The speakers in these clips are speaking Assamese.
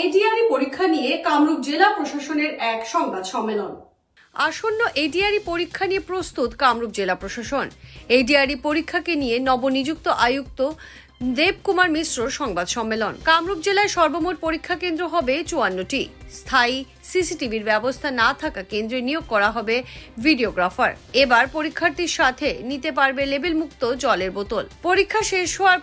এডিআরই পরীক্ষা নিয়ে কামরূপ জেলা প্রশাসনের এক সংবাদ সম্মেলন। আসন্ন এডিআরই পরীক্ষা নিয়ে প্রস্তুত কামরূপ জেলা প্রশাসন। এডিআরই পরীক্ষাকে নিয়ে নবনিযুক্ত আয়ুক্ত দেবকুমার মিশ্রর সংবাদ সম্মেলন। কামরূপ জেলায় সর্বমোট পরীক্ষা কেন্দ্র হবে 54টি। স্থায়ী সিসিটিভির ব্যবস্থা না থাকা কেন্দ্রে নিয়োগ করা হবে ভিডিওগ্রাফার। এবার পরীক্ষার্থীর সাথে নিতে পারবে লেবেল মুক্ত জলের বোতল। পরীক্ষা শেষ হওয়ার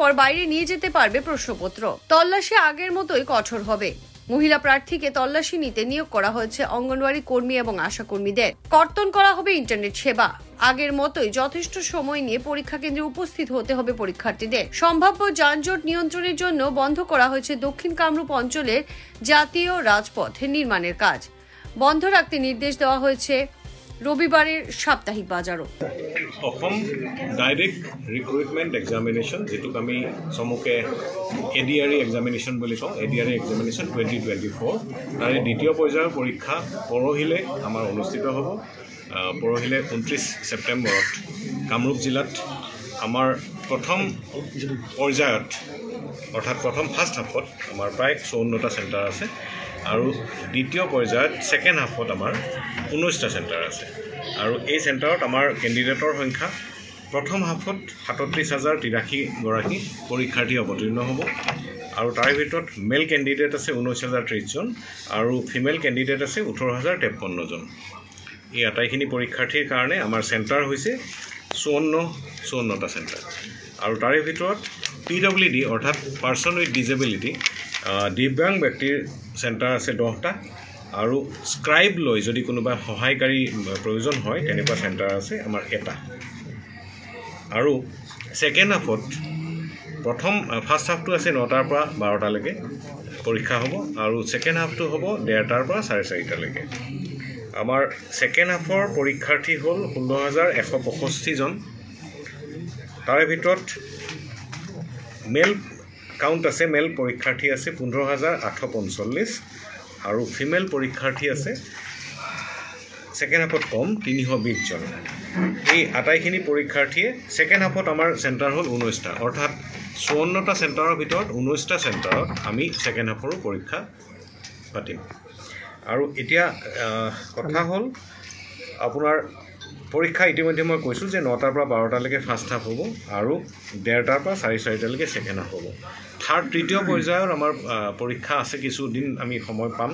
পর বাইরে নিয়ে যেতে পারবে প্রশ্নপত্র। তল্লাশি আগের মতোই কঠোর হবে। মহিলা প্রার্থীকে তল্লাশি নিতে নিয়োগ করা হয়েছে অঙ্গনওয়াড়ি কর্মী এবং আশা কর্মীদের। কর্তন করা হবে ইন্টারনেট সেবা। আগের মতোই যথেষ্ট সময় নিয়ে পরীক্ষা কেন্দ্রে উপস্থিত হতে হবে পরীক্ষার্থীদের। সম্ভাব্য যানজট নিয়ন্ত্রণের জন্য বন্ধ করা হয়েছে দক্ষিণ কামরূপ অঞ্চলের জাতীয় রাজপথ নির্মাণের কাজ। বন্ধ রাখতে নির্দেশ দেওয়া হয়েছে রবিবারের সাপ্তাহিক বাজারও। অসম ডাইরেক্ট ৰিক্ৰুটমেণ্ট এক্সামিনেশ্যন, যেটোক আমি চমুকে এডিআৰই এক্সামিনেশ্যন বুলি কওঁ, এডিআৰই এক্সামিনেশ্যন 2024, তাৰে দ্বিতীয় পৰ্যায়ৰ পৰীক্ষা পৰহিলে আমাৰ অনুষ্ঠিত হ'ব। পৰহিলে 29 ছেপ্টেম্বৰত কামৰূপ জিলাত আমাৰ প্ৰথম পৰ্যায়ত, অৰ্থাৎ ফাৰ্ষ্ট হাফত আমাৰ প্ৰায় 54টা চেণ্টাৰ আছে আৰু দ্বিতীয় পৰ্যায়ত ছেকেণ্ড হাফত আমাৰ 19টা চেণ্টাৰ আছে। আৰু এই চেণ্টাৰত আমাৰ কেণ্ডিডেটৰ সংখ্যা প্ৰথম হাফত 37,083 গৰাকী পৰীক্ষাৰ্থী অৱতীৰ্ণ হ'ব আৰু তাৰে ভিতৰত মেল কেণ্ডিডেট আছে 19,030 জন আৰু ফিমেল কেণ্ডিডেট আছে 18,053 জন। এই আটাইখিনি পৰীক্ষাৰ্থীৰ কাৰণে আমাৰ চেণ্টাৰ হৈছে 54টা চেণ্টাৰ আৰু তাৰে ভিতৰত PWD অৰ্থাৎ পাৰ্চন উইথ ডিজেবিলিটি, দিব্যাংগ ব্যক্তিৰ চেণ্টাৰ আছে 10টা আৰু স্ক্ৰাইব লৈ যদি কোনোবা সহায়কাৰী প্ৰয়োজন হয় তেনেকুৱা চেণ্টাৰ আছে আমাৰ 1টা। আৰু ছেকেণ্ড হাফত ফাৰ্ষ্ট হাফটো আছে 9টাৰ পৰা 12টালৈকে পৰীক্ষা হ'ব আৰু ছেকেণ্ড হাফটো হ'ব 1:30টাৰ পৰা 4:30টালৈকে। আমাৰ ছেকেণ্ড হাফৰ পৰীক্ষাৰ্থী হ'ল 16,165 জন। তাৰে ভিতৰত মেল কাউণ্ট আছে, মেল পৰীক্ষাৰ্থী আছে 15,845 আৰু ফিমেল পৰীক্ষাৰ্থী আছে ছেকেণ্ড হাফত কম 320 জন। এই আটাইখিনি পৰীক্ষাৰ্থীয়ে ছেকেণ্ড হাফত আমাৰ চেণ্টাৰ হ'ল 19টা, অৰ্থাৎ 54টা চেণ্টাৰৰ ভিতৰত 19টা চেণ্টাৰত আমি ছেকেণ্ড হাফৰো পৰীক্ষা পাতিম। আৰু এতিয়া কথা হ'ল আপোনাৰ পৰীক্ষা ইতিমধ্যে মই কৈছোঁ যে 9টাৰ পৰা 12টালৈকে ফাৰ্ষ্ট হাফ হ'ব আৰু 1:30টাৰ পৰা 4:30টালৈকে ছেকেণ্ড হাফ হ'ব। তৃতীয় পৰ্যায়ৰ আমাৰ পৰীক্ষা আছে, কিছুদিন আমি সময় পাম।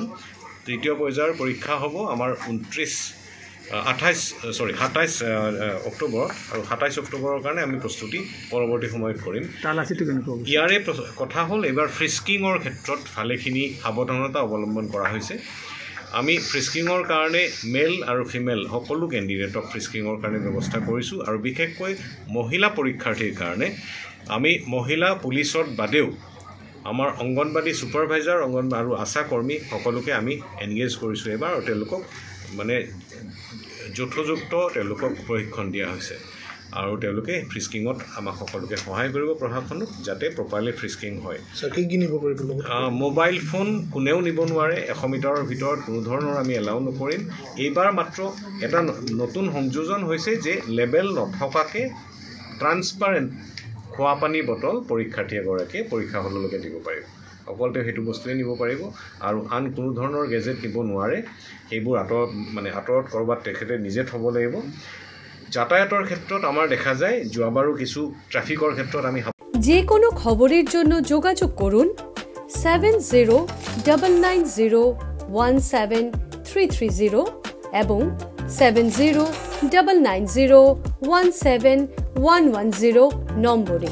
তৃতীয় পৰ্যায়ৰ পৰীক্ষা হ'ব আমাৰ 27 অক্টোবৰ আৰু 27 অক্টোবৰৰ কাৰণে আমি প্ৰস্তুতি পৰৱৰ্তী সময়ত কৰিম। ইয়াৰে কথা হ'ল এইবাৰ ফ্ৰিস্কিঙৰ ক্ষেত্ৰত ভালেখিনি সাৱধানতা অৱলম্বন কৰা হৈছে। আমি ফ্ৰিস্কিঙৰ কাৰণে মেল আৰু ফিমেল সকলো কেণ্ডিডেটক ফ্ৰিস্কিঙৰ কাৰণে ব্যৱস্থা কৰিছোঁ আৰু বিশেষকৈ মহিলা পৰীক্ষাৰ্থীৰ কাৰণে আমি মহিলা পুলিচত বাদেও আমাৰ অংগনবাদী ছুপাৰভাইজাৰ আৰু আশা কৰ্মী সকলোকে আমি এনগেজ কৰিছোঁ এইবাৰ, আৰু তেওঁলোকক মানে যথোযুক্ত তেওঁলোকক প্ৰশিক্ষণ দিয়া হৈছে আৰু তেওঁলোকে ফ্ৰিস্কিঙত আমাক সকলোকে সহায় কৰিব প্ৰশাসনক, যাতে প্ৰপাৰলি ফ্ৰিস্কিং হয়। মোবাইল ফোন কোনেও নিব নোৱাৰে, 100 মিটাৰৰ ভিতৰত কোনো ধৰণৰ আমি এলাউ নকৰিম। এইবাৰ মাত্ৰ এটা নতুন সংযোজন হৈছে যে লেবেল নথকাকৈ ট্ৰান্সপাৰেণ্ট খোৱা পানী বটল পৰীক্ষাৰ্থী এগৰাকীয়ে পৰীক্ষা হললৈকে দিব পাৰিব। অকল তেওঁ সেইটো বস্তুৱে নিব পাৰিব আৰু আন কোনো ধৰণৰ গেজেট নিব নোৱাৰে। সেইবোৰ আঁতৰত ক'ৰবাত তেখেতে নিজে থ'ব লাগিব। যাতায়াতৰ ক্ষেত্ৰত আমাৰ দেখা যায় যোৱাবাৰো কিছু ট্ৰাফিকৰ ক্ষেত্ৰত আমি যে কোনো খবৰেৰ জন্য যোগাযোগ কৰুন 7099017330 এবং 7099017110 নম্বৰে।